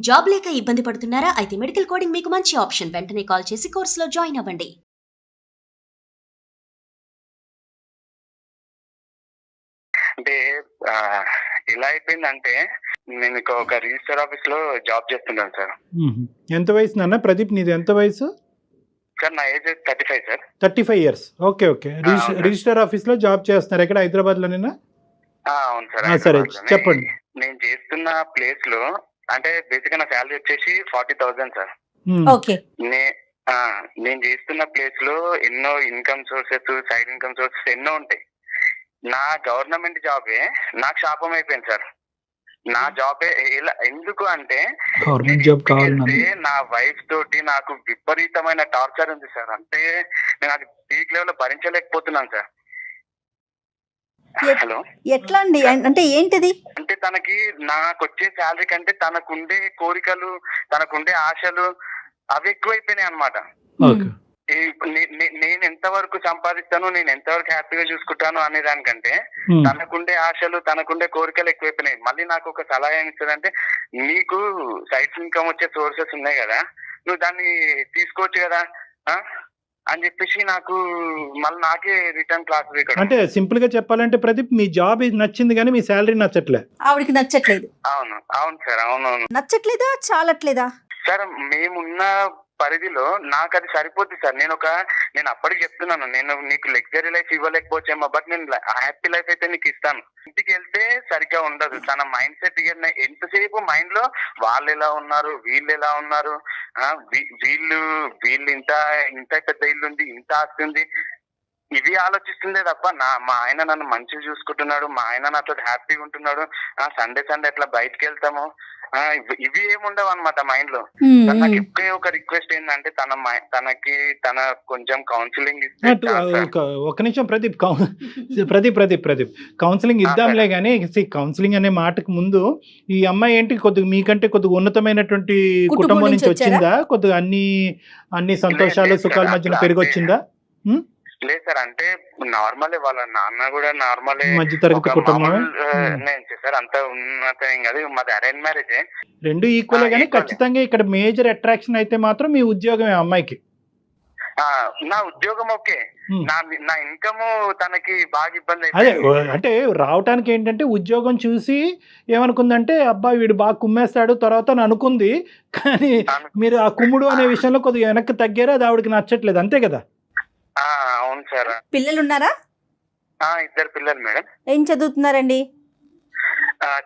Job లేక ఇబ్బంది పడుతున్నారా? అయితే మెడికల్ కోడింగ్ మీకు మంచి ఆప్షన్. వెంటనే కాల్ చేసి కోర్సులో జాయిన్ అవ్వండి. అంటే ఎలా అయిపోయిందంటే నేను ఒక రిజిస్టర్ ఆఫీస్ లో జాబ్ చేస్తున్నాను సార్. ఎంత వయసు నాన్న ప్రదీప్? నీది ఎంత వయసు? సార్ నా age 35 sir. 35 years. Okay okay. Register office లో జాబ్ చేస్తున్నారు. ఎక్కడ? హైదరాబాద్ లోనేనా? అవును సార్. సరే చెప్పండి. నేను చేస్తున్న ప్లేస్ లో అంటే బేసిక్ గా నా శాలరీ వచ్చేసి 40,000 సార్. ఓకే. నేను చేస్తున్న ప్లేస్ లో ఎన్నో income sources, side income sources ఎన్నో ఉంటాయి. నా గవర్నమెంట్ జాబే నాకు శాపం అయిపోయింది సార్. నా జాబే ఎందుకు అంటే గవర్నమెంట్ జాబ్ కావాలి. నా వైఫ్ తోటి నాకు విపరీతమైన టార్చర్ ఉంది సార్. అంటే నేను అది పీక్ లెవెల్ లో భరించలేకపోతున్నాను సార్. హలో, ఎట్లా అండి? అంటే ఏంటిది? అంటే తనకి నాకు వచ్చే శాలరీ కంటే తనకుండే కోరికలు, తనకుండే ఆశలు అవి ఎక్కువైపోయినాయి అన్నమాట. నేను ఎంతవరకు సంపాదిస్తాను, నేను ఎంతవరకు హ్యాపీగా చూసుకుంటాను అనే దానికంటే తనకుండే ఆశలు, తనకుండే కోరికలు ఎక్కువైపోయినాయి. మళ్ళీ నాకు ఒక సలహా ఏమి ఇస్తుందంటే, నీకు సైడ్ ఇన్కమ్ వచ్చే సోర్సెస్ ఉన్నాయి కదా, నువ్వు దాన్ని తీసుకోవచ్చు కదా అని చెప్పేసి నాకు మళ్ళీ నాకే రిటర్న్ క్లాస్. అంటే సింపుల్ గా చెప్పాలంటే ప్రదీప్, మీ జాబ్ నచ్చింది కానీ మీ శాలరీ నచ్చట్లేదు. ఆవిడకి నచ్చట్లేదు. అవును అవును సార్. అవునవును. నచ్చట్లేదా? చాలట్లేదా? సార్ మేమున్న పరిధిలో నాకు అది సరిపోద్ది సార్. నేను అప్పటికి చెప్తున్నాను, నేను నీకు లగ్జరీ లైఫ్ ఇవ్వలేకపోవచ్చేమో, బట్ నేను హ్యాపీ లైఫ్ అయితే నీకు ఇస్తాను. ఇంటికి వెళ్తే సరిగ్గా ఉండదు. తన మైండ్ సెట్ ఎంతసేపు మైండ్ లో వాళ్ళు ఎలా ఉన్నారు, వీళ్ళు ఎలా ఉన్నారు, వీళ్ళు ఇంత పెద్ద ఇల్లు ఉంది, ఇంత ఆస్తి ఉంది, ఇవి ఆలోచిస్తుందే తప్ప మా ఆయన నన్ను మంచిగా చూసుకుంటున్నాడు, మా ఆయన నాతో హ్యాపీగా ఉంటున్నాడు, సండే ఎట్లా బయటకు వెళ్తాము, ఇవి ఏముండవు అనమాట మైండ్ లో. నాకు ఎప్పుడే ఒక రిక్వెస్ట్ ఏంటంటే తన కొంచెం కౌన్సిలింగ్ ఇస్తే. ఒక నిమిషం ప్రదీప్ కౌన్సిలింగ్ ఇద్దాంలే గానీ, కౌన్సిలింగ్ అనే మాటకు ముందు ఈ అమ్మాయి ఏంటి కొద్దిగా మీకంటే కొద్దిగా ఉన్నతమైనటువంటి కుటుంబం నుంచి వచ్చిందా? కొద్దిగా అన్ని సంతోషాలు సుఖాల మధ్యన పెరిగి వచ్చిందా? లేదు సార్, అంటే నార్మలే. వాళ్ళ నాన్న కూడా నార్మలే, మధ్యతరగతి కుటుంబం. సార్ అంత ఉన్నత ఏం కాదు, మాది అరేంజ్ మ్యారేజే. రెండు ఈక్వల్ గానీ ఖచ్చితంగా ఇక్కడ మేజర్ అట్రాక్షన్ అయితే మాత్రం మీ ఉద్యోగమే అమ్మాయికి. నా ఉద్యోగం ఓకే, నా ఇన్కమ్ తనకి బాగా ఇబ్బంది. అదే అంటే రావటానికి ఏంటంటే ఉద్యోగం చూసి ఏమనుకుందంటే, అబ్బా వీడు బాగా కుమ్మేస్తాడు తర్వాత అనుకుంది. కానీ మీరు ఆ కుమ్ముడు అనే విషయంలో కొద్దిగా వెనక్కి తగ్గారు. అది ఆవిడకి నచ్చట్లేదు, అంతే కదా? అవును సార్. పిల్లలు ఉన్నారా? 2 పిల్లలు మేడం. ఏం చదువుతున్నారండి?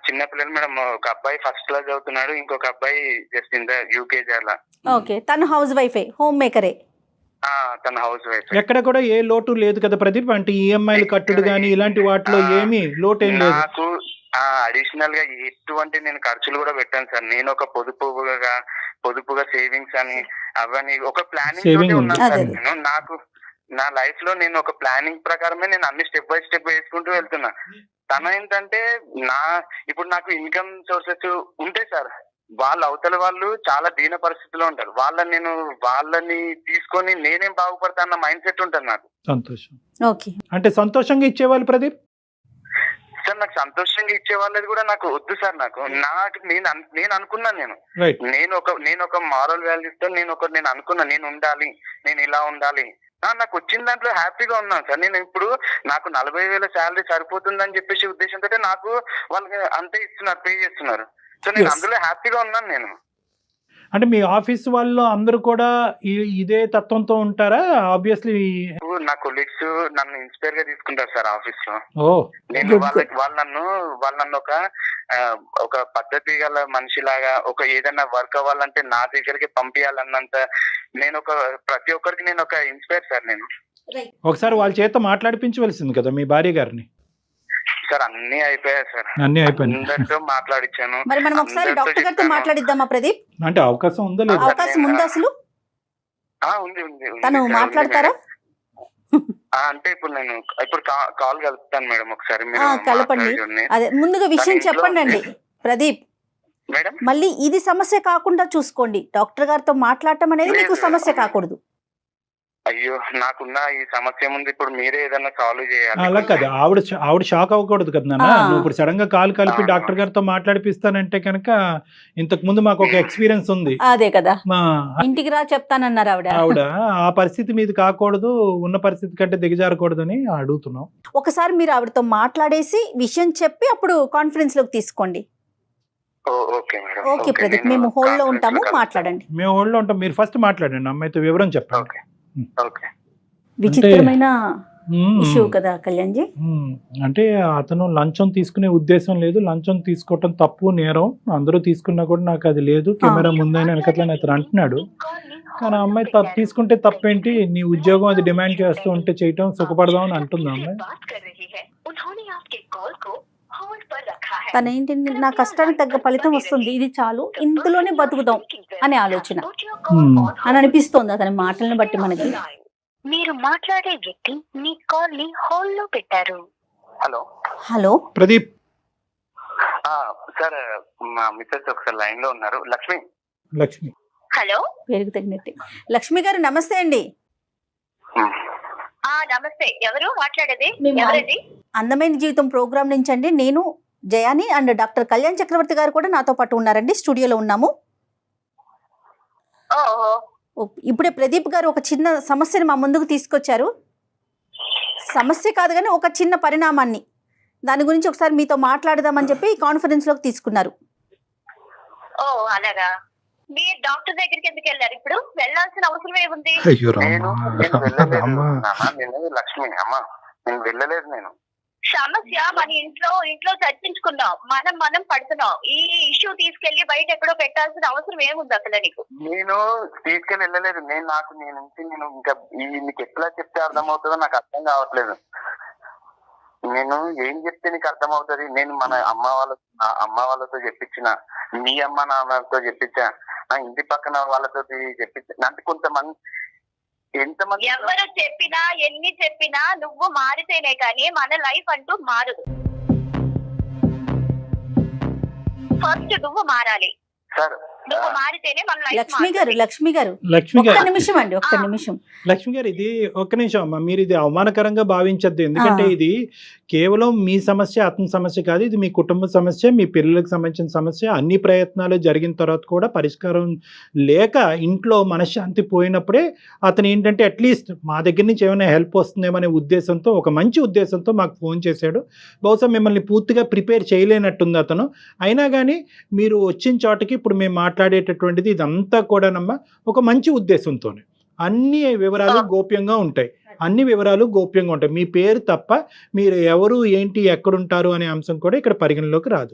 చిన్న పిల్లలు మేడం. ఒక అబ్బాయి ఫస్ట్ క్లాస్ చదువుతున్నాడు, ఇంకొక అబ్బాయి జస్ట్ ఇన్ ద యూకేజీ అలా. ఓకే. తను హౌస్ వైఫే, హోమ్ మేకరే. తన హౌస్ వైఫ్. ఎక్కడ కూడా ఏ లోటు లేదు కదా ప్రదీప్? అంటే ఈఎంఐలు కట్టుడు గానీ ఇలాంటి వాటిలో ఏమీ లోటు ఏం లేదు. నాకు అడిషనల్ గా ఎటువంటి నేను ఖర్చులు కూడా పెట్టాను సార్. నేను ఒక పొదుపుగా సేవింగ్స్ అని అవన్నీ ఒక ప్లానింగ్ ఉన్నాను సార్. నేను నా లైఫ్ లో నేను ఒక ప్లానింగ్ ప్రకారమే నేను అన్ని స్టెప్ బై స్టెప్ వేసుకుంటూ వెళ్తున్నా. తన ఏంటంటే ఇప్పుడు నాకు ఇన్కమ్ సోర్సెస్ ఉంటాయి సార్. అవతల వాళ్ళు చాలా దీన పరిస్థితిలో ఉంటారు. వాళ్ళని తీసుకొని నేనేం బాగుపడతా అన్న మైండ్ సెట్ ఉంటుంది నాకు. సంతోషం. ఓకే. అంటే సంతోషంగా ఇచ్చేవాళ్ళు ప్రదీప్ సార్. నాకు సంతోషంగా ఇచ్చే వాళ్ళది కూడా నాకు వద్దు సార్. నేను అనుకున్నాను, నేను ఒక మారల్ వాల్యూస్ తో నేను అనుకున్నా, నేను ఉండాలి, నేను ఇలా ఉండాలి. నాకు వచ్చిన దాంట్లో హ్యాపీగా ఉన్నాను సార్. నేను ఇప్పుడు నాకు 40,000 శాలరీ సరిపోతుందని చెప్పేసి ఉద్దేశంతో నాకు వాళ్ళకి అంతే ఇస్తున్నారు, పే చేస్తున్నారు. సో నేను అందులో హ్యాపీగా ఉన్నాను నేను. అంటే మీ ఆఫీస్ వాళ్ళు అందరూ కూడా ఇదే తత్వంతో ఉంటారా? ఆబ్వియస్లీ నా కొలీగ్స్ నన్ను ఇన్స్పైర్ గా తీసుకుంటారు సార్ ఆఫీస్ లో. నేను వాళ్ళు నన్ను ఒక పద్ధతి గల మనిషిలాగా, ఏదైనా వర్క్ అవ్వాలంటే నా దగ్గరికి పంపించాలన్నంత ప్రతి ఒక్కరికి నేను ఒక ఇన్స్పైర్ సార్. నేను ఒకసారి వాళ్ళ చేత మాట్లాడిపించవలసింది కదా మీ భార్య గారిని. సార్ అన్ని అయిపోయాయి సార్, అన్ని అయిపోయాయి. అందరితో మాట్లాడించాను. మరి మనం ఒకసారి డాక్టర్ గారితో మాట్లాడిద్దామా ప్రదీప్? అంటే అవకాశం ఉందా లేదా? అవకాశం ఉందా అసలు? ఉంది. తను మాట్లాడతారా? అంటే ఇప్పుడు కాల్ కలుపుతాను మేడం. ఒకసారి కలపండి. అదే ముందుగా విషయం చెప్పండి అండి ప్రదీప్ మేడం. మళ్ళీ ఇది సమస్య కాకుండా చూసుకోండి. డాక్టర్ గారితో మాట్లాడటం అనేది మీకు సమస్య కాకూడదు. అయ్యో నాకున్న ఈ సమస్య ముందు ఇప్పుడు మీరే ఏదైనా సాల్వ్ అలా చేయాలి. కాదు, ఆవిడ షాక్ అవ్వకూడదు కదా నాన్న. ఆ. నువ్వు ఇప్పుడు సడన్ గా కాలు కలిపి ఆ. డాక్టర్ గారితో మాట్లాడిపిస్తానంటే కనుక ఇంతకు ముందు మాకు ఒక ఎక్స్పీరియన్స్ ఉంది. అదే కదా, మా ఇంటికి రా చెప్తానన్నారు ఆవిడ. ఆవిడ ఆ పరిస్థితి మీది కాకూడదు, ఉన్న పరిస్థితి కంటే దిగజారకూడదని అడుగుతున్నాం. ఒకసారి మీరు ఆవిడతో మాట్లాడేసి విషయం చెప్పి అప్పుడు కాన్ఫరెన్స్ లోకి తీసుకోండి. Okay madam. ఓకే ప్రదీప్, మేము హోల్డ్ లో ఉంటాము, మాట్లాడండి. మేము ఊళ్ళో ఉంటాం, మీరు ఫస్ట్ మాట్లాడండి, అమ్మాయితో వివరం చెప్పండి. Okay okay. విచిత్రమైన మ్మ్. ఇష్యూ కదా కళ్యాణ్ జీ. అంటే అతను లంచం తీసుకునే ఉద్దేశం లేదు, లంచం తీసుకోవటం తప్పు నేరం, అందరూ తీసుకున్నా కూడా నాకు అది లేదు, కెమెరా ముందని వెనకట్లని అతను అంటున్నాడు. కానీ ఆ అమ్మాయి తీసుకుంటే తప్పేంటి, నీ ఉద్యోగం అది డిమాండ్ చేస్తూ ఉంటే చేయటం సుఖపడదాం అని అంటుంది ఆ అమ్మాయి. తన ఏంటంటే నా కష్టానికి తగ్గ ఫలితం వస్తుంది, ఇది చాలు, ఇందులోనే బతుకుదాం అనే ఆలోచన అని అనిపిస్తోంది అతని మాటలను బట్టి మనకి. మీరు మాట్లాడే వ్యక్తి మీ కాల్ ని హోల్డ్ లో పెట్టారు. Hello hello Pradeep. సార్, మా మిస్సెస్ ఒకసారి లైన్ లో ఉన్నారు. లక్ష్మి. హలో, పేరుకు తగినట్టే. లక్ష్మి గారు నమస్తే అండి. నమస్తే. ఎవరు మాట్లాడేది? మేము ఎవరది? అందమైన జీవితం ప్రోగ్రామ్ నుంచి అండి. నేను జయాని అండ్ డాక్టర్ కళ్యాణ్ చక్రవర్తి గారు కూడా నాతో పాటు ఉన్నారండి, స్టూడియోలో ఉన్నాము. ఓహో, ఇప్పుడే ప్రదీప్ గారు ఒక చిన్న సమస్యని మా ముందుకు తీసుకొచ్చారు. సమస్య కాదు కానీ ఒక చిన్న పరిణామాన్ని, దాని గురించి ఒకసారి మీతో మాట్లాడదామని చెప్పి కాన్ఫరెన్స్ లోకి తీసుకున్నారు. ఓ అలాగా. మీరు డాక్టర్ దగ్గరికి ఎందుకు వెళ్ళారు? ఇప్పుడు వెళ్ళాల్సిన అవసరం ఏముంది? నేను లక్ష్మి అమ్మ, నేను వెళ్ళలేదు. నేను సమస్య మన ఇంట్లో చర్చించుకున్నాం, మనం పడుతున్నాం. ఈ ఇష్యూ తీసుకెళ్లి బయట ఎక్కడో పెట్టాల్సిన అవసరం ఏముంది అసలు నీకు? నేను తీసుకెళ్ళి వెళ్ళలేదు. నేను ఇంకా నీకు ఎట్లా చెప్తే అర్థమవుతుందో నాకు అర్థం కావట్లేదు. నేను ఏం చెప్తే నీకు అర్థమవుతుంది? నేను మన అమ్మ వాళ్ళతో చెప్పించిన, మీ అమ్మ నాన్నతో చెప్పించా, ఇంటి పక్కన వాళ్ళతో చెప్పించా. అంటే కొంతమంది ఎంతమంది ఎవరు చెప్పినా ఎన్ని చెప్పినా నువ్వు మారితేనే కానీ మన లైఫ్ అంటూ మారదు. ఫస్ట్ నువ్వు మారాలి. సార్ నువ్వు మారితేనే మన లైఫ్ లక్ష్మి గారు లక్ష్మి ఒక్క గారు నిమిషం అండి, ఒక్క నిమిషం. లక్ష్మి గారు, ఇది ఒక్క నిమిషం అమ్మా, మీరు ఇది అవమానకరంగా భావించద్దు. ఎందుకంటే ఇది కేవలం మీ సమస్య, అతని సమస్య కాదు, ఇది మీ కుటుంబ సమస్య, మీ పిల్లలకు సంబంధించిన సమస్య. అన్ని ప్రయత్నాలు జరిగిన తర్వాత కూడా పరిష్కారం లేక ఇంట్లో మనశ్శాంతి పోయినప్పుడే అతను ఏంటంటే అట్లీస్ట్ మా దగ్గర నుంచి ఏమైనా హెల్ప్ వస్తుందేమనే ఉద్దేశంతో, ఒక మంచి ఉద్దేశంతో మాకు ఫోన్ చేశాడు. బహుశా మిమ్మల్ని పూర్తిగా ప్రిపేర్ చేయలేనట్టుంది అతను. అయినా కానీ మీరు వచ్చిన చోటకి ఇప్పుడు మేము మాట్లాడేటటువంటిది ఇదంతా కూడానమ్మా ఒక మంచి ఉద్దేశంతోనే. అన్ని వివరాలు గోప్యంగా ఉంటాయి, మీ పేరు తప్ప మీరు ఎవరు ఏంటి ఎక్కడుంటారు అనే అంశం కూడా ఇక్కడ పరిగణలోకి రాదు.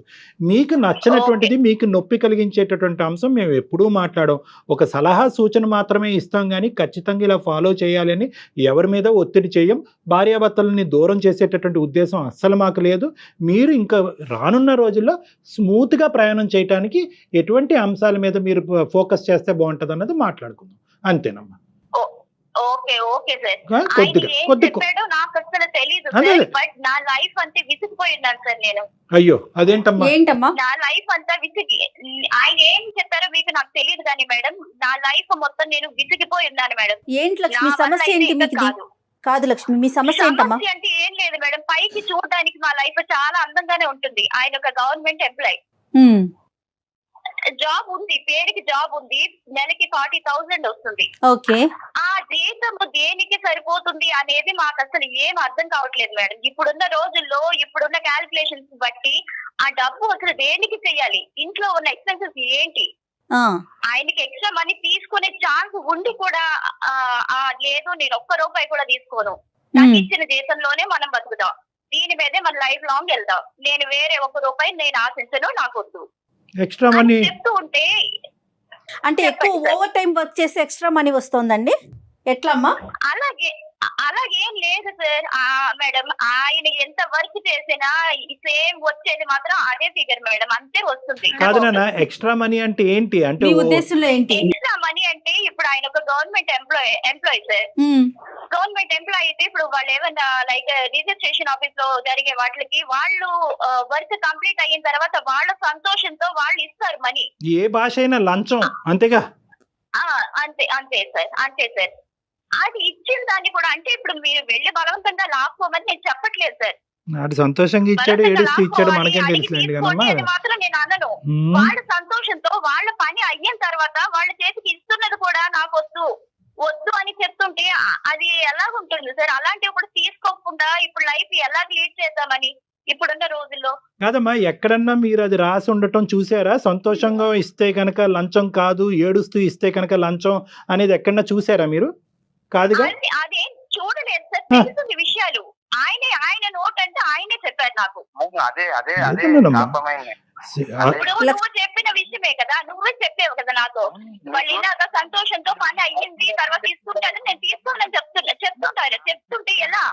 మీకు నచ్చినటువంటిది, మీకు నొప్పి కలిగించేటటువంటి అంశం మేము ఎప్పుడూ మాట్లాడాం. ఒక సలహా సూచన మాత్రమే ఇస్తాం, కానీ ఖచ్చితంగా ఇలా ఫాలో చేయాలని ఎవరి మీద ఒత్తిడి చేయం. భార్యాభర్తలని దూరం చేసేటటువంటి ఉద్దేశం అస్సలు మాకు లేదు. మీరు ఇంకా రానున్న రోజుల్లో స్మూత్గా ప్రయాణం చేయడానికి ఎటువంటి అంశాల మీద మీరు ఫోకస్ చేస్తే బాగుంటుంది అన్నది మాట్లాడుకుందాం, అంతేనమ్మా. Okay sir. కొద్దిగా చెప్పాడు నాకు అసలు తెలీదు, బట్ నా లైఫ్ అంతా విసిగిపోయిన్నాను సార్ నేను. అయ్యో అదేంటమ్మా? నా లైఫ్ అంతా విసిగి, ఆయన ఏం చెప్పారో మీకు నాకు తెలియదు కానీ మేడం, నా లైఫ్ మొత్తం నేను విసిగిపోయి ఉన్నాను మేడం. ఏంటి లక్ష్మి సమస్య ఏంటి మీకు? కాదు లక్ష్మి, మీ సమస్య ఏంటమ్మా? అంటే ఏం లేదు మేడం, పైకి చూడడానికి మా లైఫ్ చాలా అందంగానే ఉంటుంది. ఆయన ఒక గవర్నమెంట్ ఎంప్లాయ్, జాబ్ ఉంది, పేరుకి జాబ్ ఉంది, నెలకి 40,000 వస్తుంది. ఓకే, ఆ జీతం దేనికి సరిపోతుంది అనేది మాకు అసలు ఏం అర్థం కావట్లేదు మేడం. ఇప్పుడున్న రోజుల్లో, ఇప్పుడున్న క్యాలిక్యులేషన్స్ బట్టి ఆ డబ్బు అసలు దేనికి చెయ్యాలి? ఇంట్లో ఉన్న ఎక్స్పెన్సెస్ ఏంటి? ఆయనకి ఎక్స్ట్రా మనీ తీసుకునే ఛాన్స్ ఉండి కూడా లేదు, నేను ఒక్క రూపాయి కూడా తీసుకోను, నాకు ఇచ్చిన జీతంలోనే మనం బతుకుతాం, దీని మీదే మన లైఫ్ లాంగ్ వెళ్దాం, నేను వేరే ఒక్క రూపాయి నేను ఆశించను, నాకు వద్దు ఎక్స్ట్రా మనీ చెప్తూ ఉంటే. అంటే ఎక్కువ ఓవర్ టైం వర్క్ చేసి ఎక్స్ట్రా మనీ వస్తుందండి, ఎట్లా అమ్మా? అలాగేం లేదు సార్. మేడం, ఆయన ఎంత వర్క్ చేసినా సేమ్ వచ్చేది మాత్రం అదే ఫిగర్ మేడం, అంతే వస్తుంది. కాదు నాన్న, ఎక్స్ట్రా మనీ అంటే ఏంటి? అంటే మీ ఉద్దేశంలో ఏంటి? ఎక్స్ట్రా మనీ అంటే ఇప్పుడు ఆయన ఒక government employee sir. Government employee అయితే ఇప్పుడు వాళ్ళు ఏమన్నా లైక్ రిజిస్ట్రేషన్ ఆఫీస్ లో జరిగే వాటికి వాళ్ళు వర్క్ కంప్లీట్ అయిన తర్వాత వాళ్ళ సంతోషంతో వాళ్ళు ఇస్తారు మనీ. ఏ భాష అయినా లంచం, అంతేగా? అంతే సార్. అది ఇచ్చిన దాన్ని కూడా అంటే ఇప్పుడు మీరు వెళ్ళి బలవంతంగా లాక్కోమని నేను చెప్పట్లేదు సార్. అది సంతోషంగా ఇచ్చాడు, బలవంతంగా ఏడుస్తూ ఇచ్చాడు, లాక్కోవాలి, మనకేం అడిగి తెలుసులేండి తీసుకోండి కదమ్మా. అని మాత్రం నేను అనను. ఉమ్. వాళ్ళ సంతోషంతో వాళ్ళ పని అయిన తర్వాత వాళ్ళ చేతికి ఇస్తున్నది కూడా నాకు వద్దు అని చెప్తుంటే అది ఎలా ఉంటుంది సార్? అలాంటివి కూడా తీసుకోకుండా ఇప్పుడు లైఫ్ ఎలా లీడ్ చేద్దామని ఇప్పుడున్న రోజుల్లో. కాదమ్మా, ఎక్కడన్నా మీరు అది రాసి ఉండటం చూసారా? సంతోషంగా ఇస్తే కనుక లంచం కాదు, ఏడుస్తూ ఇస్తే కనుక లంచం అనేది ఎక్కడన్నా చూసారా మీరు? కాదుగా. అదే చూడలేదు సార్, తెలుస్తుంది విషయాలు. ఆయన నోట్ అంటే ఆయనే చెప్పారు నాకు. అదే అదే అదే ఏదన్నానమ్మా? శాపమైంది. ఇప్పుడు నువ్వు చెప్పిన విషయమే కదా, నువ్వే చెప్పావు కదా నాతో. వాళ్ళు ఇలాగా సంతోషంతో పని అయ్యింది తర్వాత తీసుకుంటాను, నేను తీసుకోవాలని చెప్తుంటే ఎలా?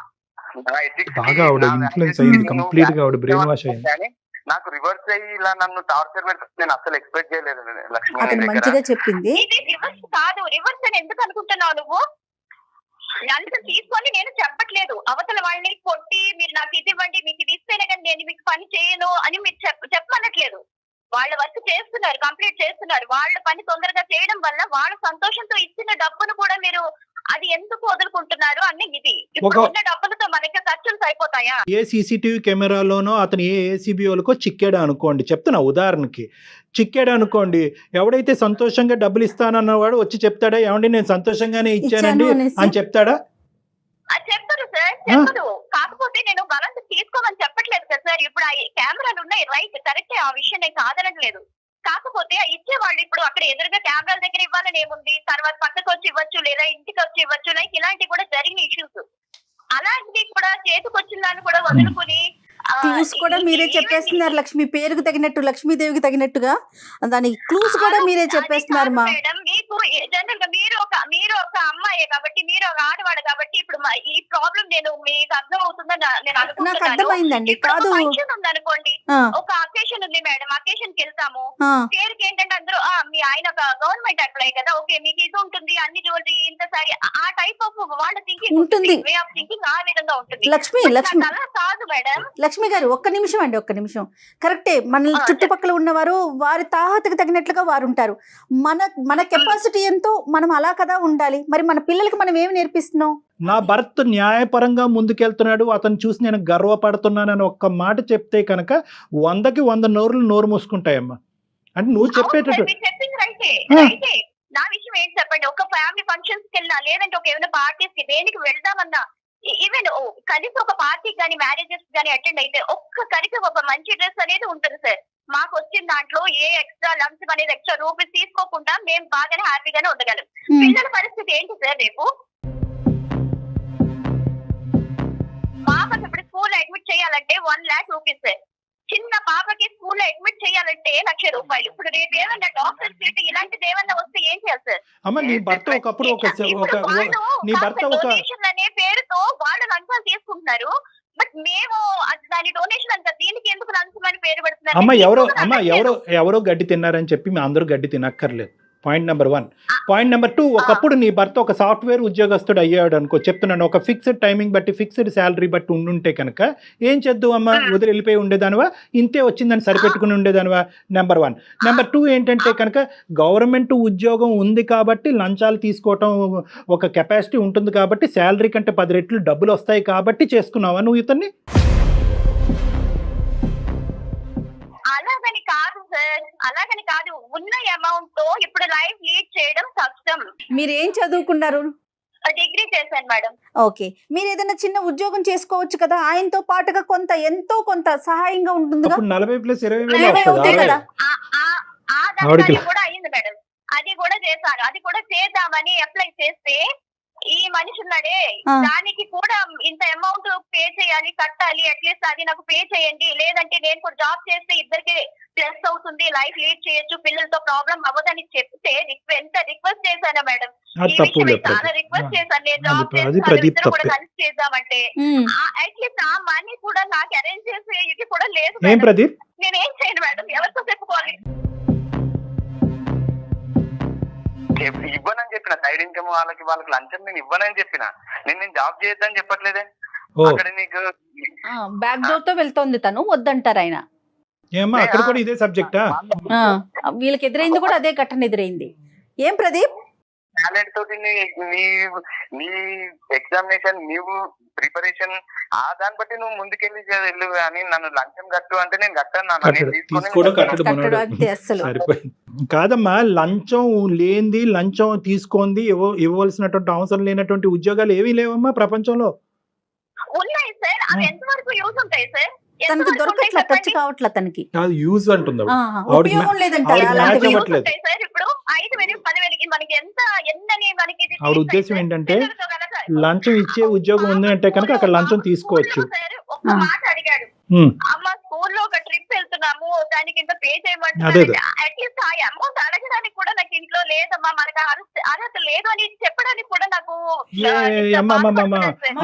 బాగా ఆవిడ ఇన్ఫ్లుయెన్స్ అయింది, కంప్లీట్ గా ఆవిడ బ్రెయిన్ వాష్ అయింది. కానీ నాకు రివర్స్ అయ్యి ఇలా నన్ను టార్చర్ పెడితే నేను అసలు ఎక్స్పెక్ట్ చేయలేదు లక్ష్మి అతను దగ్గర. మంచిగా చెప్పింది. ఇది రివర్స్ కాదు, రివర్స్ అని ఎందుకు అనుకుంటున్నావు నువ్వు? నన్ను తీసుకొని నేను చెప్పట్లేదు, అవతల వాళ్ళని కొట్టి మీరు నాకు ఇది ఇవ్వండి, మీకు ఇది ఇస్తేనే కానీ నేను మీకు పని చేయను అని మీరు చెప్పనట్లేదు. వాళ్ళ వర్క్ చేస్తున్నారు, కంప్లీట్ చేస్తున్నారు. వాళ్ళ పని తొందరగా చేయడం వల్ల వాళ్ళ సంతోషంతో ఇచ్చిన డబ్బును కూడా మీరు అది ఎందుకు వదులుకుంటున్నారు అన్న ఇది. ఇప్పుడు ఉన్న డబ్బులతో మనకి ఖర్చులు సరిపోతాయా? ఏ సీసీటీవీ కెమెరాలోనో అతను ఏ ఏసీబీఓలకో చిక్కాడు అనుకోండి, చెప్తున్నా ఉదాహరణకి, చిక్కాడు అనుకోండి, ఎవడైతే సంతోషంగా డబ్బులు ఇస్తానన్నవాడు వచ్చి చెప్తాడా ఏమండి నేను సంతోషంగానే ఇచ్చానండి అని చెప్తాడా? అది చెప్పరు సార్, చెప్పరు. కాకపోతే నేను బలంగా తీసుకోమని చెప్పట్లేదు కదా సార్. ఇప్పుడు ఆ కెమెరాలు ఉన్నాయి, రైట్, కరెక్టే, ఆ విషయం నేను కాదనట్లేదు. కాకపోతే ఇచ్చే వాళ్ళు ఇప్పుడు అక్కడ ఎదురుగా కెమెరాల దగ్గర ఇవ్వాలని ఏముంది, తర్వాత పక్కకు వచ్చి ఇవ్వచ్చు లేదా ఇంటికి వచ్చి ఇవ్వచ్చు, లైక్ ఇలాంటివి కూడా జరిగిన ఇష్యూస్. అలాంటివి కూడా చేతికి వచ్చిన దాన్ని కూడా వదులుకుని క్లూస్ కూడా మీరే చెప్పేస్తున్నారు లక్ష్మి, పేరుకు తగినట్టు, లక్ష్మీదేవికి తగినట్టుగా దాని క్లూస్ కూడా మీరే చెప్పేస్తున్నారు మా మేడం. మీకు జనరల్ గా మీరు ఒక అమ్మాయే కాబట్టి, మీరు ఒక ఆడవాడు కాబట్టి ఇప్పుడు ఈ ప్రాబ్లం నేను మీకు అర్థం అవుతుందని నేను నాకు అనుకుంటున్నాను. అర్థమైందండి. కాదు, ఫంక్షన్ ఉంది అనుకోండి, ఒక అకేషన్ ఉంది మేడం, అకేషన్ కి వెళ్తాము, పేరుకి ఏంటంటే అందరూ మీ ఆయన ఒక గవర్నమెంట్ ఎంప్లాయ్ కదా, ఓకే మీకు ఇది ఉంటుంది, అన్ని జ్యువెలరీ ఇంత సారీ, ఆ టైప్ ఆఫ్ వాళ్ళ థింకింగ్ ఉంటుంది, వే ఆఫ్ థింకింగ్ ఆ విధంగా ఉంటుంది. లక్ష్మి అలా కాదు మేడం. లక్ష్మి గారు ఒక్క నిమిషం అండి, ఒక్క నిమిషం. కరెక్టే, మన చుట్టుపక్కల ఉన్నవారు వారి తాహతకు తగినట్లుగా వారు ఉంటారు. మన కెపాసిటీ ఎంతో మనం అలా కదా ఉండాలి. మరి మన పిల్లలకి మనం ఏమి నేర్పిస్తున్నాం? నా భర్త న్యాయపరంగా ముందుకెళ్తున్నాడు, అతను చూసి నేను గర్వపడుతున్నానని ఒక్క మాట చెప్తే కనుక 100కి 100 నోరు మూసుకుంటాయమ్మా. అంటే నువ్వు చెప్పేటట్టు చెప్పింది రైటే. నా విషయం ఏంటి చెప్పండి, ఒక ఫ్యామిలీ ఫంక్షన్స్ కి వెళ్ళినా లేదంటే ఒక ఏమైనా పార్టీస్ కి దేనికి వెళ్దామన్నా, ఈవెన్ కనీసం ఒక పార్టీకి కానీ మ్యారేజెస్ కానీ అటెండ్ అయితే ఒక్కరికి ఒక మంచి డ్రెస్ అనేది ఉంటుంది సార్. మాకు వచ్చిన దాంట్లో ఏ ఎక్స్ట్రా లంచం అనేది ఎక్స్ట్రా రూపీస్ తీసుకోకుండా మేము బాగానే హ్యాపీగానే ఉండగలం. పిల్లల పరిస్థితి ఏంటి సార్? రేపు పాపకి ఇప్పుడు స్కూల్ అడ్మిట్ చేయాలంటే 1 lakh రూపీస్ సార్. చిన్న పాపకి స్కూల్ అడ్మిట్ చేయాలంటే 1 లక్ష రూపాయలు. ఇప్పుడు రేపు ఏమన్నా డాక్టర్ సీట్ ఇలాంటిది ఏమన్నా వస్తే ఏం చేయాలి సార్? అమ్మ, నీ భర్త ఒకప్పుడు నీ భర్త ఒక డొనేషన్ అనే పేరుతో వాళ్ళు లంచాలు తీసుకుంటున్నారు. బట్ మేము దాని డొనేషన్ అంతా దీనికి ఎందుకు లంచం అని పేరు పెడుతున్నారు? ఎవరో గడ్డి తిన్నారని చెప్పి మేము అందరూ గడ్డి తినక్కర్లేదు. Point number 1. పాయింట్ నెంబర్ 2, ఒకప్పుడు నీ భర్త ఒక సాఫ్ట్వేర్ ఉద్యోగస్తుడు అయ్యాడు అనుకో, చెప్తున్నాను, ఒక ఫిక్స్డ్ టైమింగ్ బట్టి ఫిక్స్డ్ శాలరీ బట్టి ఉండుంటే కనుక ఏం చేద్దాం అమ్మ, వదిలి వెళ్ళిపోయి ఉండేదానివా? ఇంతే వచ్చిందని సరిపెట్టుకుని ఉండేదానివా? నెంబర్ 1. నెంబర్ 2 ఏంటంటే కనుక గవర్నమెంట్ ఉద్యోగం ఉంది కాబట్టి లంచాలు తీసుకోవటం ఒక కెపాసిటీ ఉంటుంది కాబట్టి శాలరీ కంటే 10 రెట్లు డబ్బులు వస్తాయి కాబట్టి చేసుకున్నావా నువ్వు ఇతన్ని? అలాగని కాదు సార్, అలాగని కాదు. ఉన్న అమౌంట్ తో ఇప్పుడు లైఫ్ లీడ్ చేయడం కష్టం. మీరు ఏం చదువుకున్నారు? డిగ్రీ చేశాను మేడం. ఓకే, మీరు ఏదైనా చిన్న ఉద్యోగం చేసుకోవచ్చు కదా, ఆయనతో పాటుగా ఎంతో కొంత సహాయంగా ఉంటుంది. 40+20 కదా, కూడా అయింది మేడం. అది కూడా చేశాను, అది కూడా చేద్దామని అప్లై చేస్తే ఈ మనిషి ఉన్నాడే, దానికి కూడా ఇంత అమౌంట్ పే చేయాలి, కట్టాలి, అట్లీస్ట్ అది నాకు పే చేయండి, లేదంటే నేను కూడా జాబ్ చేస్తే ఇద్దరికి ప్లస్ అవుతుంది, లైఫ్ లీడ్ చేయొచ్చు, పిల్లలతో ప్రాబ్లం అవ్వదని చెప్తే ఎంత రిక్వెస్ట్ చేశాను మేడం. చాలా రిక్వెస్ట్ చేశాను, నేను జాబ్ చేస్తాను కూడా కలిసి చేద్దామంటే అట్లీస్ట్ ఆ మనీ కూడా నాకు అరేంజ్ చేసే ఇది కూడా లేదు. నేనేం చేయను మేడం, ఎవరితో చెప్పుకోవాలి? ఇవ్వనని చెప్పిన, సైడ్ ఇన్కమ్ వాళ్ళకి లంచం నేను ఇవ్వనని చెప్పిన. నేను జాబ్ చేయొద్దని చెప్పట్లేదే. అక్కడ నీకు బ్యాక్ డోర్ తో వెళ్తోంది తను, వద్దంటారు ఆయన. అక్కడ కూడా ఇదే సబ్జెక్టా? వీళ్ళకి ఎదురైంది కూడా అదే ఘటన ఎదురైంది. ఏం ప్రదీప్? టాలెంట్ తోటి నీ ఎగ్జామినేషన్ నీవు ప్రిపరేషన్ ఆ దాన్ని బట్టి నువ్వు ముందుకెళ్ళి వెళ్ళు కానీ నన్ను లంచం కట్టు అంటే నేను కట్టాను. కట్టడు అంతే అస్సలు. సరిపోయింది. కాదమ్మా, లంచం లేనిది, లంచం తీసుకుంది ఇవ్వవలసినటువంటి అవసరం లేనటువంటి ఉద్యోగాలు ఏవీ లేవమ్మా ప్రపంచంలో. ఉన్నాయి సార్, అవి ఎంతవరకు యూజ్ ఉంటాయి సార్? తనకి దొరకట్లా, టచ్ కావట్లా తనకి. యూజ్ అంటుంది ఉపయోగం లేదంట ఆవిడకి అలాంటివి. మ్యాచ్ అవ్వట్లేదు. సార్ ఇప్పుడు 5,000 10,000కి మనకి ఎంతని మనకి ఇది ఆవిడ ఉద్దేశం ఏంటంటే లంచం ఇచ్చే ఉద్యోగం ఉంది అంటే కనుక అక్కడ లంచం తీసుకోవచ్చు. సార్ ఒక్క మాట అడిగాడు, అమ్మ స్కూల్లో ఒక ట్రిప్ వెళ్తున్నాము దానికి ఇంత పే చేయమంటున్నారు. అట్లీస్ట్ ఆ అమౌంట్ అడగడానికి కూడా నాకు ఇంట్లో లేదమ్మా, మనకు అర్హత లేదు అని చెప్పడానికి కూడా నాకు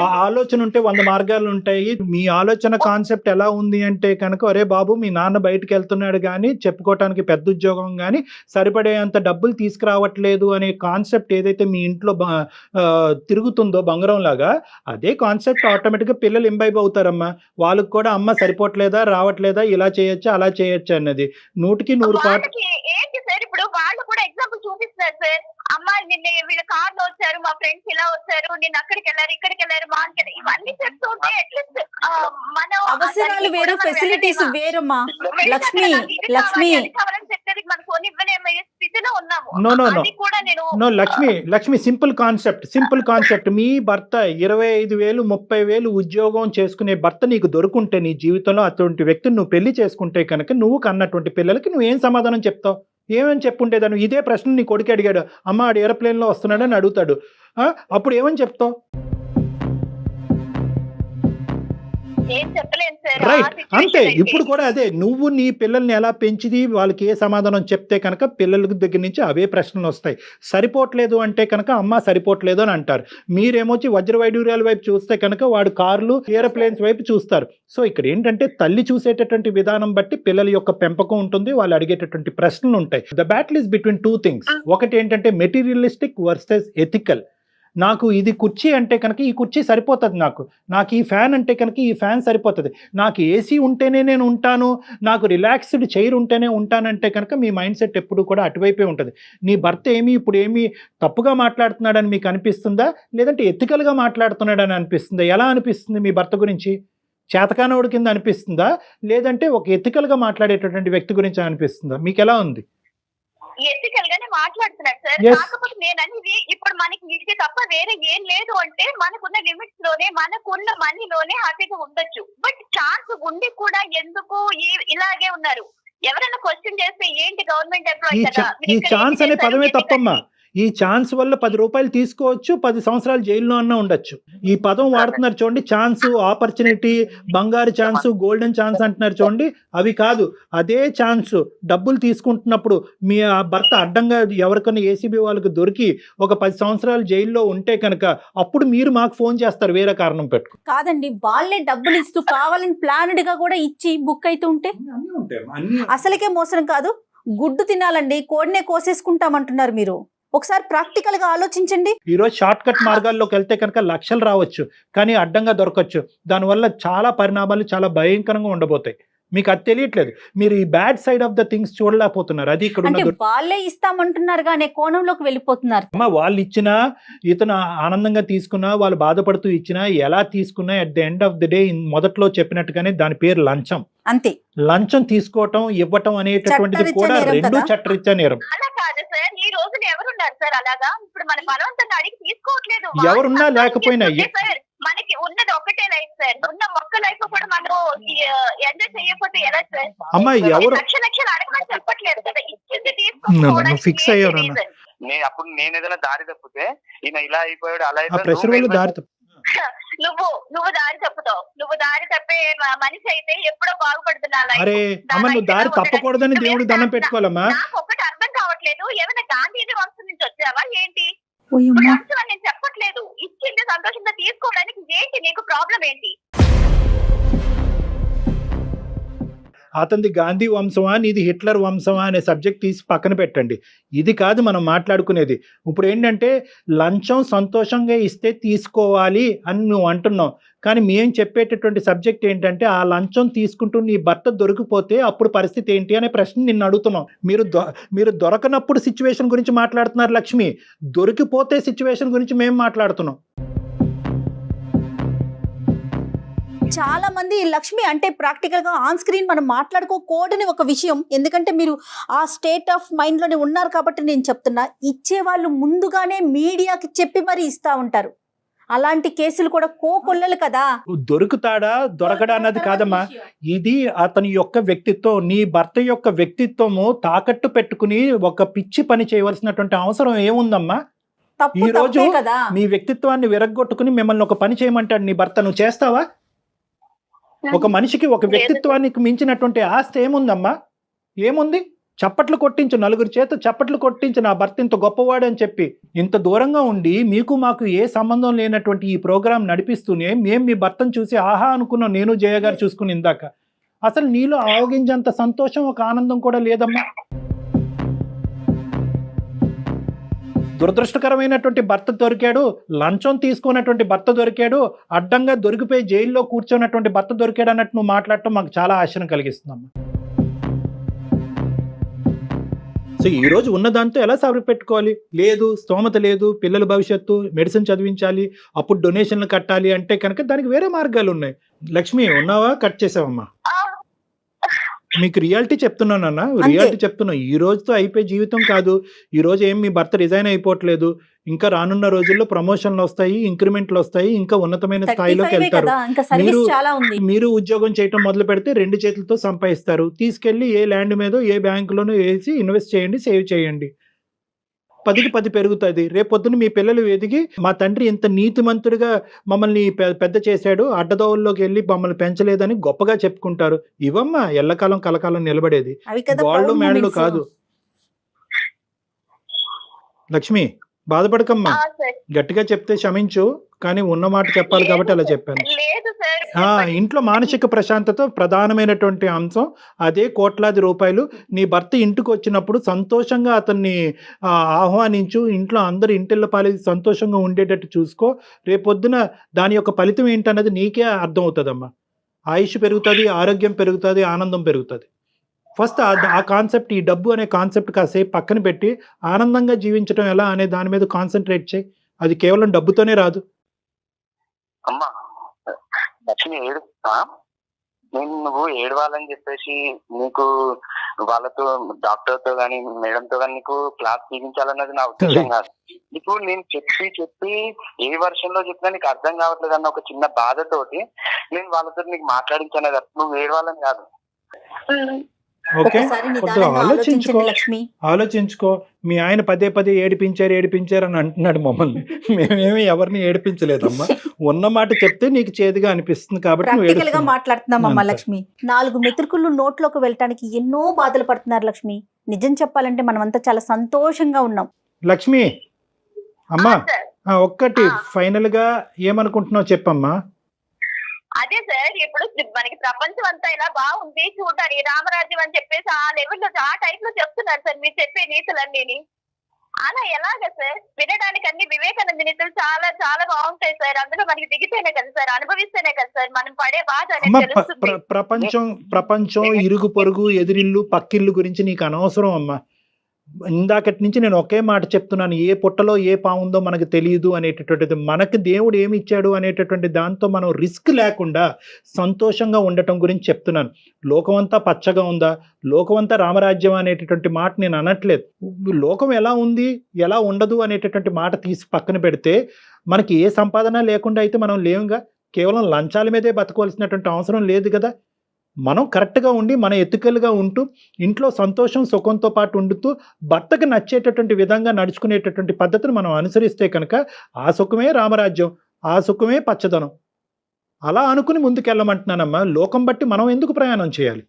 ఆ ఆలోచన ఉంటే 100 మార్గాలు ఉంటాయి. మీ ఆలోచన కాన్సెప్ట్ ఎలా ఉంది అంటే కనుక, అరే బాబు మీ నాన్న బయటకు వెళ్తున్నాడు కానీ చెప్పుకోవటానికి పెద్ద ఉద్యోగం కానీ సరిపడేంత డబ్బులు తీసుకురావట్లేదు అనే కాన్సెప్ట్ ఏదైతే మీ ఇంట్లో తిరుగుతుందో బంగారం లాగా, అదే కాన్సెప్ట్ ఆటోమేటిక్గా పిల్లలు ఇంబైబ్ అవుతారమ్మా. వాళ్ళకి కూడా అమ్మ సరిపోవట్లేదా, రావట్లేదా, ఇలా చేయొచ్చా అలా చేయొచ్చా అన్నది 100% ఏంటి సార్ ఇప్పుడు వాళ్ళు కూడా ఎగ్జాంపుల్ చూపిస్తున్నారు సార్. అమ్మ నిన్న వీళ్ళ కార్ లో వచ్చారు, మా ఫ్రెండ్స్ ఇలా వచ్చారు, నేను అక్కడికి వెళ్ళారు ఇక్కడికి వెళ్ళారు మార్కెట్, ఇవన్నీ చెప్తుంటే అట్లీస్ట్ మన అవసరాలు వేరు, ఫెసిలిటీస్ వేరమ్మా. లక్ష్మి చెప్పేది మన ఫోన్ ఇవ్వలేమయ్యే స్థితిలో ఉన్నాము. No Lakshmi simple concept. మీ భర్త 25,000 30,000 ఉద్యోగం చేసుకునే భర్త నీకు దొరుకుంటే నీ జీవితంలో అటువంటి వ్యక్తిని నువ్వు పెళ్లి చేసుకుంటే కనుక నువ్వు కన్నటువంటి పిల్లలకి నువ్వు ఏం సమాధానం చెప్తావు? ఏమని చెప్పుంటేదాను? ఇదే ప్రశ్న నీ కొడుకు అడిగాడు, అమ్మ ఆడు ఏరోప్లేన్లో వస్తున్నాడని అడుగుతాడు, అప్పుడు ఏమని చెప్తావు? రైట్, అంతే. ఇప్పుడు కూడా అదే, నువ్వు నీ పిల్లల్ని ఎలా పెంచిది, వాళ్ళకి ఏ సమాధానం చెప్తే కనుక పిల్లల దగ్గర నుంచి అవే ప్రశ్నలు వస్తాయి. సరిపోవట్లేదు అంటే కనుక అమ్మ సరిపోవట్లేదు అని అంటారు. మీరేమొచ్చి వజ్ర వైడూర్యాల వైపు చూస్తే కనుక వాడు కార్లు ఏరోప్లేన్స్ వైపు చూస్తారు. సో ఇక్కడ ఏంటంటే తల్లి చూసేటటువంటి విధానం బట్టి పిల్లల యొక్క పెంపకం ఉంటుంది, వాళ్ళు అడిగేటటువంటి ప్రశ్నలు ఉంటాయి. The battle is between 2 things. ఒకటి ఏంటంటే మెటీరియలిస్టిక్ వర్సెస్ ఎథికల్. నాకు ఇది కుర్చీ అంటే కనుక ఈ కుర్చీ సరిపోతుంది, నాకు ఈ ఫ్యాన్ అంటే కనుక ఈ ఫ్యాన్ సరిపోతుంది, నాకు ఏసీ ఉంటేనే నేను ఉంటాను, నాకు రిలాక్స్డ్ చైర్ ఉంటేనే ఉంటానంటే కనుక మీ మైండ్ సెట్ ఎప్పుడు కూడా అటువైపే ఉంటుంది. నీ భర్త ఇప్పుడు ఏమీ తప్పుగా మాట్లాడుతున్నాడని మీకు అనిపిస్తుందా, లేదంటే ఎథికల్గా మాట్లాడుతున్నాడని అనిపిస్తుందా? ఎలా అనిపిస్తుంది మీ భర్త గురించి? చేతకానోడి కింద అనిపిస్తుందా, లేదంటే ఒక ఎథికల్గా మాట్లాడేటటువంటి వ్యక్తి గురించి అనిపిస్తుందా? మీకు ఎలా ఉంది? ఎథికల్ గానే మాట్లాడుతున్నారు సార్. కాకపోతే నేను అనేది ఇప్పుడు మనకి ఇది తప్ప వేరే ఏం లేదు అంటే మనకున్న లిమిట్స్ లోనే మనకున్న మనీలోనే హ్యాపీగా ఉండొచ్చు. బట్ ఛాన్స్ ఉండి కూడా ఎందుకు ఇలాగే ఉన్నారు? ఎవరైనా క్వశ్చన్ చేస్తే ఏంటి గవర్నమెంట్ ఎంప్లాయీ కదా, ఈ ఛాన్స్ అనే పదమే తప్పమ్మా. ఈ ఛాన్స్ వల్ల 10 రూపాయలు తీసుకోవచ్చు, 10 సంవత్సరాలు జైల్లో అన్నా ఉండొచ్చు. ఈ పదం వాడుతున్నారు చూడండి, ఛాన్స్, ఆపర్చునిటీ, బంగారు ఛాన్స్, గోల్డెన్ ఛాన్స్ అంటున్నారు చూడండి, అవి కాదు. అదే ఛాన్స్ డబ్బులు తీసుకుంటున్నప్పుడు మీ భర్త అడ్డంగా ఎవరికైనా ఏసీబీ వాళ్ళకి దొరికి ఒక 10 సంవత్సరాలు జైల్లో ఉంటే కనుక అప్పుడు మీరు మాకు ఫోన్ చేస్తారు వేరే కారణం పెట్టుకు. కాదండి, వాళ్ళే డబ్బులు ఇస్తూ కావాలని ప్లాన్డ్ గా కూడా ఇచ్చి బుక్ అయితే ఉంటే అసలుకే మోసం కాదు. గుడ్డు తినాలండి, కోడినే కోసేసుకుంటామంటున్నారు మీరు. ఒకసారి ప్రాక్టికల్ గా ఆలోచించండి. ఈరోజు షార్ట్ కట్ మార్గాల్లోకి వెళ్తే కనుక లక్షలు రావచ్చు, కానీ అడ్డంగా దొరకచ్చు. దానివల్ల చాలా పరిణామాలు చాలా భయంకరంగా ఉండబోతాయి. మీకు అది తెలియట్లేదు, మీరు ఈ bad side of the things చూడలేకపోతున్నారు. అది ఇక్కడ వాళ్ళే ఇస్తామంటున్నారు కానీ కోణంలోకి వెళ్ళిపోతున్నారు. అమ్మా వాళ్ళు ఇచ్చినా, ఇతను ఆనందంగా తీసుకున్నా, వాళ్ళు బాధపడుతూ ఇచ్చినా, ఎలా తీసుకున్నా at the end of the day మొదట్లో చెప్పినట్టుగానే దాని పేరు లంచం. అంతే. లంచం తీసుకోవటం, ఇవ్వటం అనేటటువంటిది కూడా రెండు చట్టరీత్యా నేరం. ఈ రోజున ఎవరున్నారు సార్ అలాగా? ఇప్పుడు మన బలవంతంగా అడిగి తీసుకోవట్లేదు. ఎవరున్నా లేకపోయినా మనకి ఉన్నది ఒకటే లైఫ్ సార్. ఉన్న ఒక్క లైఫ్ కూడా మనం ఎంజాయ్ చేయకపోతే ఎలా సార్? అమ్మా ఎవరు లక్షలు అడగమని చెప్పట్లేదు కదా, ఇచ్చింది తీసుకోవడానికి ఫిక్స్ అయ్యారు. అప్పుడు నేను ఏదైనా దారి తప్పితే ఈయన ఇలా అయిపోయాడు, అలా ప్రెషర్ వల్ల దారి తప్పు. నువ్వు దారి తప్పుతావు. నువ్వు దారి తప్పే మనిషి అయితే ఎప్పుడో బాగుపడుతున్నా. అరే అమ్మ, నువ్వు దారి తప్పకూడదని దేవుడు దండం పెట్టుకోవాలమ్మా. నాకు ఒకటి అర్థం కావట్లేదు, ఏమైనా గాంధీజీ వంశం నుంచి వచ్చావా ఏంటి? నేను చెప్పట్లేదు, ఇచ్చింది సంతోషంగా తీసుకోవడానికి ఏంటి నీకు ప్రాబ్లం ఏంటి? అతనిది గాంధీ వంశమా నీది హిట్లర్ వంశమా అనే సబ్జెక్ట్ తీసి పక్కన పెట్టండి. ఇది కాదు మనం మాట్లాడుకునేది. ఇప్పుడు ఏంటంటే లంచం సంతోషంగా ఇస్తే తీసుకోవాలి అని నువ్వు అంటున్నావు, కానీ మేము చెప్పేటటువంటి సబ్జెక్ట్ ఏంటంటే ఆ లంచం తీసుకుంటూ నీ భర్త దొరికిపోతే అప్పుడు పరిస్థితి ఏంటి అనే ప్రశ్న నిన్ను అడుగుతున్నాం. మీరు దొరకనప్పుడు సిచ్యువేషన్ గురించి మాట్లాడుతున్నారు లక్ష్మి, దొరికిపోతే సిచ్యువేషన్ గురించి మేము మాట్లాడుతున్నాం. చాలా మంది లక్ష్మి అంటే ప్రాక్టికల్ గా ఆన్ స్క్రీన్ మనం మాట్లాడుకోకూడని ఒక విషయం, ఎందుకంటే మీరు ఆ స్టేట్ ఆఫ్ మైండ్ లోనే ఉన్నారు కాబట్టి నేను చెప్తున్నా. ఇచ్చే వాళ్ళు ముందుగానే మీడియాకి చెప్పి మరి ఇస్తా ఉంటారు. అలాంటి కేసులు కూడా కోకొల్లలు కదా. దొరుకుతాడా దొరకడా అన్నది కాదమ్మా, ఇది అతని యొక్క వ్యక్తిత్వం. నీ భర్త యొక్క వ్యక్తిత్వము తాకట్టు పెట్టుకుని ఒక పిచ్చి పని చేయవలసినటువంటి అవసరం ఏముందమ్మా? ఈ రోజు కదా నీ వ్యక్తిత్వాన్ని విరగ్గొట్టుకుని మిమ్మల్ని ఒక పని చేయమంటాడు నీ భర్త, నువ్వు చేస్తావా? ఒక మనిషికి ఒక వ్యక్తిత్వానికి మించినటువంటి ఆస్తి ఏముందమ్మా? ఏముంది? చప్పట్లు కొట్టించు, నలుగురి చేత చప్పట్లు కొట్టించు, నా భర్త ఇంత గొప్పవాడు అని చెప్పి. ఇంత దూరంగా ఉండి మీకు మాకు ఏ సంబంధం లేనటువంటి ఈ ప్రోగ్రాం నడిపిస్తూనే మేము మీ భర్తను చూసి ఆహా అనుకున్నాం, నేను జయ గారు చూసుకుని ఇందాక. అసలు నీలో ఆవగించేంత సంతోషం, ఒక ఆనందం కూడా లేదమ్మా. దురదృష్టకరమైనటువంటి భర్త దొరికాడు, లంచం తీసుకున్నటువంటి భర్త దొరికాడు, అడ్డంగా దొరికిపోయి జైల్లో కూర్చున్నటువంటి భర్త దొరికాడు అన్నట్టు నువ్వు మాట్లాడటం మాకు చాలా ఆశను కలిగిస్తుందమ్మా. సో ఈ రోజు ఉన్న దాంతో ఎలా సరిపెట్టుకోవాలి? లేదు, స్తోమత లేదు, పిల్లల భవిష్యత్తు, మెడిసిన్ చదివించాలి, అప్పుడు డొనేషన్లు కట్టాలి అంటే కనుక దానికి వేరే మార్గాలు ఉన్నాయి. లక్ష్మి ఉన్నావా? కట్ చేసావమ్మా. మీకు రియాలిటీ చెప్తున్నానన్నా, రియాలిటీ చెప్తున్నా. ఈ రోజుతో అయిపోయే జీవితం కాదు. ఈ రోజు ఏం మీ భర్త రిజైన్ అయిపోవట్లేదు. ఇంకా రానున్న రోజుల్లో ప్రమోషన్లు వస్తాయి, ఇంక్రిమెంట్లు వస్తాయి, ఇంకా ఉన్నతమైన స్థాయిలోకి వెళ్తారు. మీరు ఉద్యోగం చేయటం మొదలు పెడితే 2 చేతులతో సంపాదిస్తారు. తీసుకెళ్లి ఏ ల్యాండ్ మీదో ఏ బ్యాంకులోనో వేసి ఇన్వెస్ట్ చేయండి, సేవ్ చేయండి. 10కి 10 పెరుగుతుంది. రేపొద్దున మీ పిల్లలు ఎదిగి మా తండ్రి ఇంత నీతిమంతుడిగా మమ్మల్ని పెద్ద చేశాడు, అడ్డదోవల్లోకి వెళ్ళి మమ్మల్ని పెంచలేదని గొప్పగా చెప్పుకుంటారు. ఇవమ్మా ఎల్లకాలం కలకాలం నిలబడేది, గోల్డ్ మెడల్ కాదు. లక్ష్మి బాధపడకమ్మా, గట్టిగా చెప్తే క్షమించు, కానీ ఉన్న మాట చెప్పాలి కాబట్టి అలా చెప్పాను. ఇంట్లో మానసిక ప్రశాంతత ప్రధానమైనటువంటి అంశం. అదే కోట్లాది రూపాయలు. నీ భర్త ఇంటికి వచ్చినప్పుడు సంతోషంగా అతన్ని ఆహ్వానించు. ఇంట్లో అందరు ఇంటిళ్ళ పాలి సంతోషంగా ఉండేటట్టు చూసుకో. రేపొద్దున దాని యొక్క ఫలితం ఏంటన్నది నీకే అర్థం అవుతుందమ్మా. ఆయుష్ పెరుగుతుంది, ఆరోగ్యం పెరుగుతుంది, ఆనందం పెరుగుతుంది. ఫస్ట్ ఆ కాన్సెప్ట్, ఈ డబ్బు అనే కాన్సెప్ట్ కాసేపు పక్కన పెట్టి ఆనందంగా జీవించడం ఎలా అనే దాని మీద కాన్సన్ట్రేట్ చేయి. అది కేవలం డబ్బుతోనే రాదు. అమ్మా లక్ష్మి నేను నువ్వు ఏడవాలని చెప్పేసి నీకు వాళ్ళతో డాక్టర్తో కానీ మేడంతో కానీ నీకు క్లాస్ తీయించాలన్నది నా ఉద్దేశం కాదు. ఇప్పుడు నేను చెప్పి ఏ వర్షంలో చెప్పినా నీకు అర్థం కావట్లేదు అన్న ఒక చిన్న బాధతోటి నేను వాళ్ళతో నీకు మాట్లాడించాను. నువ్వు ఏడవాలని కాదు. ఆలోచించుకో. మీ ఆయన పదే ఏడిపించారు అని అంటున్నాడు మమ్మల్ని. మేమేమి ఎవరిని ఏడిపించలేదమ్మా. ఉన్న మాట చెప్తే నీకు చేదుగా అనిపిస్తుంది కాబట్టి మాట్లాడుతున్నామమ్మా. లక్ష్మి 4 మెతుకులు నోట్లోకి వెళ్ళటానికి ఎన్నో బాధలు పడుతున్నారు లక్ష్మి. నిజం చెప్పాలంటే మనమంతా చాలా సంతోషంగా ఉన్నాం. లక్ష్మి అమ్మా, ఒక్కటి ఫైనల్ గా ఏమనుకుంటున్నావు చెప్పమ్మా. అదే సార్, ఇప్పుడు మనకి ప్రపంచం అంతా ఇలా బాగుంది చూడాలి, రామరాజ్యం అని చెప్పేసి ఆ లెవెల్లో ఆ టైప్ లో చెప్తున్నారు సార్ మీరు చెప్పే నీతులన్నీ. అలా ఎలాగ సార్? వినడానికి అన్ని వివేకానంద నీతులు చాలా చాలా బాగుంటాయి సార్. అందులో మనకి దిగితేనే కదా సార్, అనుభవిస్తేనే కదా సార్ మనం పడే బాధ అనేది తెలుస్తుంది. ప్రపంచం ఇరుగు పొరుగు ఎదిరిల్లు పక్కిల్లు గురించి నీకు అనవసరం అమ్మా. ఇందాకటి నుంచి నేను ఒకే మాట చెప్తున్నాను, ఏ పుట్టలో ఏ పావుందో మనకు తెలియదు అనేటటువంటిది. మనకు దేవుడు ఏమి ఇచ్చాడు అనేటటువంటి దాంతో మనం రిస్క్ లేకుండా సంతోషంగా ఉండటం గురించి చెప్తున్నాను. లోకమంతా పచ్చగా ఉందా, లోకమంతా రామరాజ్యం అనేటటువంటి మాట నేను అనట్లేదు. లోకం ఎలా ఉంది ఎలా ఉండదు అనేటటువంటి మాట తీసి పక్కన పెడితే మనకి ఏ సంపాదన లేకుండా అయితే మనం లేవుగా. కేవలం లంచాల మీదే బతకవలసినటువంటి అవసరం లేదు కదా. మనం కరెక్ట్గా ఉండి మన ఎత్తుకలుగా ఉంటూ ఇంట్లో సంతోషం సుఖంతో పాటు ఉండుతూ భర్తకు నచ్చేటటువంటి విధంగా నడుచుకునేటటువంటి పద్ధతిని మనం అనుసరిస్తే కనుక ఆ సుఖమే రామరాజ్యం, ఆ సుఖమే పచ్చదనం. అలా అనుకుని ముందుకెళ్ళమంటున్నానమ్మా. లోకం బట్టి మనం ఎందుకు ప్రయాణం చేయాలి?